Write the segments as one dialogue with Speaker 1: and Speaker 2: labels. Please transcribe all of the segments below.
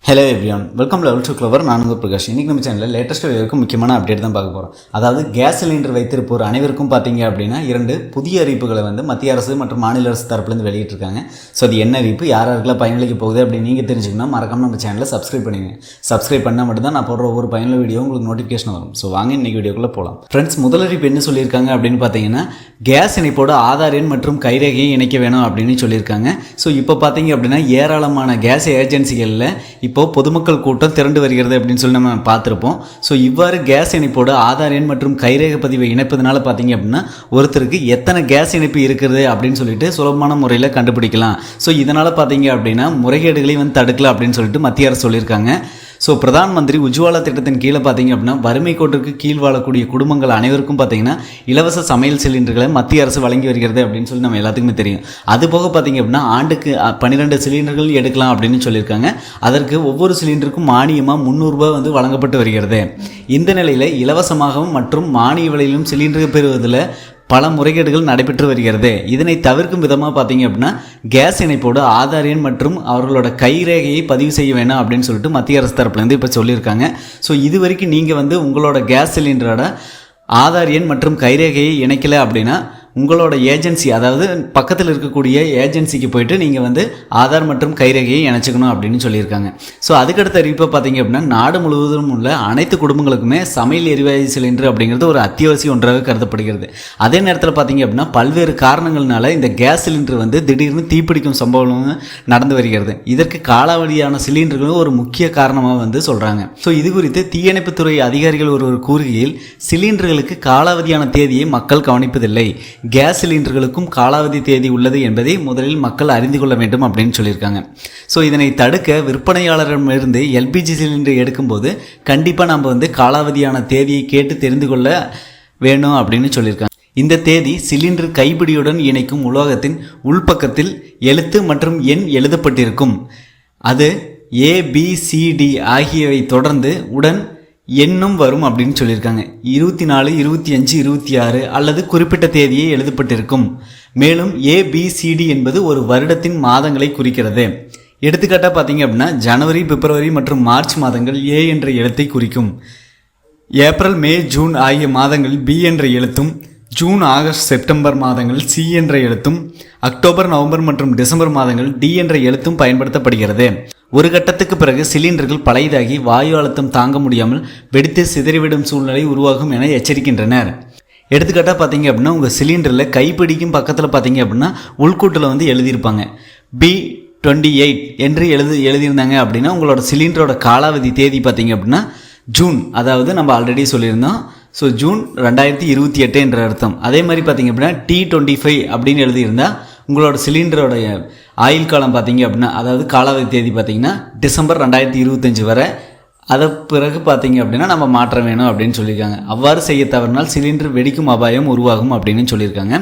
Speaker 1: Hello everyone, welcome level to clever. நான் உங்கள் பிரகாஷ். இன்றைக்கி நம்ம சேனலில் லேட்டஸ்ட் வரைக்கும் முக்கியமான அப்டேட் தான் பார்க்க போகிறோம். அதாவது கேஸ் சிலிண்டர் வைத்திருப்போர் அனைவருக்கும் பார்த்தீங்க அப்படின்னா 2 புதிய அறிவிப்புகளை மத்திய அரசு மற்றும் மாநில அரசு தரப்புலேருந்து வெளியிட்டிருக்காங்க. ஸோ அது என்ன அறிவிப்பு, யாரெல்லாம் பயனளிக்க போகுது அப்படின்னு நீங்கள் தெரிஞ்சுக்கணும், மறக்காம நம்ம சேனலை சப்ஸ்கிரைப் பண்ணுங்க. சப்ஸ்கிரைப் பண்ணால் மட்டும்தான் நான் போடுற ஒவ்வொரு பயனுள்ள வீடியோ உங்களுக்கு நோட்டிஃபிகேஷன் வரும். ஸோ வாங்க இன்றைக்கி வீடியோக்குள்ளே போகலாம். ஃப்ரெண்ட்ஸ், முதல் அறிவிப்பு என்ன சொல்லியிருக்காங்க அப்படின்னு பார்த்தீங்கன்னா, கேஸ் இணைப்போட ஆதார் எண் மற்றும் கைரேகையை இணைக்க வேணும் அப்படின்னு சொல்லியிருக்காங்க. ஸோ இப்போ பார்த்தீங்க அப்படின்னா ஏராளமான கேஸ் ஏஜென்சிகளில் இப்போது பொதுமக்கள் திரண்டு வருகிறது அப்படின்னு சொல்லி நம்ம பார்த்துருப்போம். ஸோ இவ்வாறு கேஸ் இணைப்போடு ஆதார் எண் மற்றும் கைரேகை பதிவை இணைப்பதனால பார்த்தீங்க அப்படின்னா ஒருத்தருக்கு எத்தனை கேஸ் இணைப்பு இருக்கிறது அப்படின்னு சொல்லிட்டு சுலபமான முறையில் கண்டுபிடிக்கலாம். ஸோ இதனால் பார்த்தீங்க அப்படின்னா முறைகேடுகளையும் தடுக்கலாம் அப்படின்னு சொல்லிட்டு மத்திய அரசு சொல்லியிருக்காங்க. ஸோ பிரதான் மந்திரி உஜ்வாலா திட்டத்தின் கீழே பார்த்தீங்க அப்படின்னா வறுமை கோட்டிற்கு கீழ் வாழக்கூடிய குடும்பங்கள் அனைவருக்கும் பார்த்தீங்கன்னா இலவச சமையல் சிலிண்டர்களை மத்திய அரசு வழங்கி வருகிறது அப்படின்னு சொல்லி நம்ம எல்லாத்துக்குமே தெரியும். அது போக பார்த்தீங்க அப்படின்னா ஆண்டுக்கு 12 சிலிண்டர்கள் எடுக்கலாம் அப்படின்னு சொல்லியிருக்காங்க. அதற்கு ஒவ்வொரு சிலிண்டருக்கும் மானியமாக 300 ரூபாய் வழங்கப்பட்டு வருகிறது. இந்த நிலையில் இலவசமாகவும் மற்றும் மானிய விலையிலும் சிலிண்டர்கள் பெறுவதில் பல முறைகேடுகள் நடைபெற்று வருகிறது. இதனை தவிர்க்கும் விதமாக பார்த்தீங்க அப்படின்னா கேஸ் இணைப்போடு ஆதார் எண் மற்றும் அவர்களோட கைரேகையை பதிவு செய்ய வேணும் அப்படின்னு சொல்லிட்டு மத்திய அரசு தரப்புலேருந்து இப்போ சொல்லியிருக்காங்க. ஸோ இது வரைக்கும் நீங்கள் உங்களோட கேஸ் சிலிண்டரோட ஆதார் எண் மற்றும் கைரேகையை இணைக்கலை அப்படின்னா உங்களோட ஏஜென்சி, அதாவது பக்கத்தில் இருக்கக்கூடிய ஏஜென்சிக்கு போயிட்டு நீங்கள் ஆதார் மற்றும் கைரேகையை இணைச்சிக்கணும் அப்படின்னு சொல்லியிருக்காங்க. ஸோ அதுக்கடுத்த அறிவிப்பை பார்த்தீங்க அப்படின்னா நாடு முழுவதும் உள்ள அனைத்து குடும்பங்களுக்குமே சமையல் எரிவாயு சிலிண்டர் அப்படிங்கிறது ஒரு அத்தியாவசிய ஒன்றாக கருதப்படுகிறது. அதே நேரத்தில் பார்த்தீங்க அப்படின்னா பல்வேறு காரணங்கள்னால இந்த கேஸ் சிலிண்டர் திடீர்னு தீப்பிடிக்கும் சம்பவம் நடந்து வருகிறது. இதற்கு காலாவதியான சிலிண்டர்களும் ஒரு முக்கிய காரணமாக சொல்கிறாங்க. ஸோ இது குறித்து தீயணைப்புத்துறை அதிகாரிகள் ஒருவர் கூறுகையில், சிலிண்டர்களுக்கு காலாவதியான தேதியை மக்கள் கவனிப்பதில்லை. கேஸ் சிலிண்டர்களுக்கும் காலாவதி தேதி உள்ளது என்பதை முதலில் மக்கள் அறிந்து கொள்ள வேண்டும் அப்படின்னு சொல்லியிருக்காங்க. ஸோ இதனை தடுக்க விற்பனையாளரிடமிருந்து எல்பிஜி சிலிண்டர் எடுக்கும்போது கண்டிப்பாக நம்ம காலாவதியான தேதியை கேட்டு தெரிந்து கொள்ள வேணும் அப்படின்னு சொல்லியிருக்காங்க. இந்த தேதி சிலிண்டர் கைப்பிடியுடன் இணைக்கும் உலோகத்தின் உள்பக்கத்தில் எழுத்து மற்றும் எண் எழுதப்பட்டிருக்கும். அது ABCD ஆகியவை தொடர்ந்து உடன் எண்ணும் வரும் அப்படின்னு சொல்லியிருக்காங்க. 24, 25, 26 அல்லது குறிப்பிட்ட தேதியே எழுதப்பட்டிருக்கும். மேலும் ABCD என்பது ஒரு வருடத்தின் மாதங்களை குறிக்கிறது. எடுத்துக்காட்டாக பார்த்தீங்க அப்படின்னா ஜனவரி, பிப்ரவரி மற்றும் மார்ச் மாதங்கள் A என்ற எழுத்தை குறிக்கும். ஏப்ரல், மே, ஜூன் ஆகிய மாதங்களில் B என்ற எழுத்தும், ஜூன், ஆகஸ்ட், செப்டம்பர் மாதங்களில் C என்ற எழுத்தும், அக்டோபர், நவம்பர் மற்றும் டிசம்பர் மாதங்கள் D என்ற எழுத்தும் பயன்படுத்தப்படுகிறது. ஒரு கட்டத்துக்கு பிறகு சிலிண்டர்கள் பழையதாகி வாயு அழுத்தம் தாங்க முடியாமல் வெடித்து சிதறிவிடும் சூழ்நிலை உருவாகும் என எச்சரிக்கின்றனர். எடுத்துக்காட்டாக பார்த்தீங்க அப்படின்னா உங்கள் சிலிண்டரில் கைப்பிடிக்கும் பக்கத்தில் பார்த்தீங்க அப்படின்னா உள்கூட்டில் எழுதியிருப்பாங்க B28 என்று எழுதியிருந்தாங்க அப்படின்னா உங்களோட சிலிண்டரோட காலாவதி தேதி பார்த்தீங்க அப்படின்னா ஜூன், அதாவது நம்ம ஆல்ரெடி சொல்லியிருந்தோம். ஸோ ஜூன் 2028 என்ற அர்த்தம். அதே மாதிரி பார்த்தீங்க அப்படின்னா T25 அப்படின்னு எழுதியிருந்தால் உங்களோட சிலிண்டரோடைய ஆயுள் காலம் பார்த்தீங்க அப்படின்னா, அதாவது காலாவதி தேதி பார்த்தீங்கன்னா டிசம்பர் 2025 வரை. அதை பிறகு பார்த்தீங்க அப்படின்னா நம்ம மாற்ற வேணும் அப்படின்னு சொல்லியிருக்காங்க. அவ்வாறு செய்ய தவறினால் சிலிண்டர் வெடிக்கும் அபாயம் உருவாகும் அப்படின்னு சொல்லியிருக்காங்க.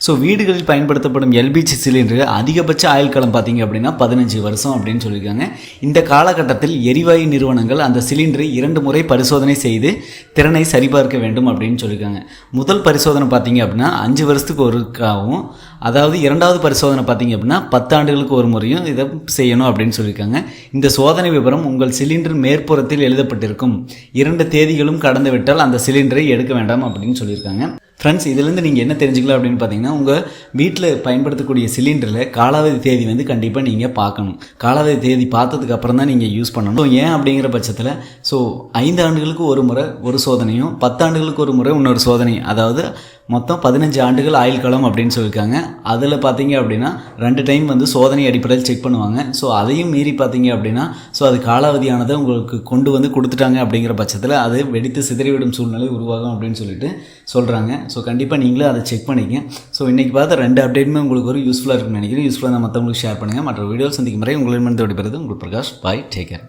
Speaker 1: ஸோ வீடுகளில் பயன்படுத்தப்படும் எல்பிஜி சிலிண்டர் அதிகபட்ச ஆயுள் காலம் பார்த்தீங்க அப்படின்னா 15 வருஷம் அப்படின்னு சொல்லியிருக்காங்க. இந்த காலகட்டத்தில் எரிவாயு நிறுவனங்கள் அந்த சிலிண்டரை 2 முறை பரிசோதனை செய்து திறனை சரிபார்க்க வேண்டும் அப்படின்னு சொல்லியிருக்காங்க. முதல் பரிசோதனை பார்த்தீங்க அப்படின்னா 5 வருஷத்துக்கு ஒருக்காகவும், அதாவது 2வது பரிசோதனை பார்த்தீங்க அப்படின்னா 10 ஆண்டுகளுக்கு ஒரு முறையும் இதை செய்யணும் அப்படின்னு சொல்லியிருக்காங்க. இந்த சோதனை விவரம் உங்கள் சிலிண்டர் மேற்புறத்தில் எழுதப்பட்டிருக்கும். 2 தேதிகளும் கடந்து விட்டால் அந்த சிலிண்டரை எடுக்க வேண்டாம் அப்படின்னு சொல்லியிருக்காங்க. ஃப்ரெண்ட்ஸ், இதுலேருந்து நீங்கள் என்ன தெரிஞ்சுக்கலாம் அப்படின்னு பார்த்தீங்கன்னா உங்கள் வீட்டில் பயன்படுத்தக்கூடிய சிலிண்டரில் காலாவதி தேதி கண்டிப்பாக நீங்கள் பார்க்கணும். காலாவதி தேதி பார்த்ததுக்கு அப்புறம் தான் நீங்கள் யூஸ் பண்ணணும். ஸோ ஏன் அப்படிங்கிற பட்சத்தில் 5 ஆண்டுகளுக்கு ஒரு முறை ஒரு சோதனையும் 10 ஆண்டுகளுக்கு ஒரு முறை இன்னொரு சோதனை, அதாவது மொத்தம் 15 ஆண்டுகள் ஆயுள் காலம் அப்படின்னு சொல்லியிருக்காங்க. அதில் பார்த்தீங்க அப்படின்னா 2 டைம் சோதனை அடிப்படையில் செக் பண்ணுவாங்க. ஸோ அதையும் மீறி பார்த்தீங்க அப்படின்னா அது காலாவதியானதை உங்களுக்கு கொண்டு கொடுத்துட்டாங்க அப்படிங்கிற பட்சத்தில் அது வெடித்து சிதறிவிடும் சூழ்நிலை உருவாகும் அப்படின்னு சொல்லிட்டு சொல்கிறாங்க. ஸோ கண்டிப்பாக நீங்களும் அதை செக் பண்ணிக்க. ஸோ இன்றைக்கி பார்த்த 2 அப்டேட்டுமே உங்களுக்கு ஒரு யூஸ்ஃபுல்லாக இருக்குன்னு நினைக்கிறேன். யூஸ்ஃபுல்லாக மற்றவங்களுக்கு ஷேர் பண்ணுங்கள். மற்ற வீடியோ சந்திக்கும் முறை உங்களிடமிருந்து விடைபெறுவது உங்கள் பிரகாஷ். பாய், டேக் கேர்.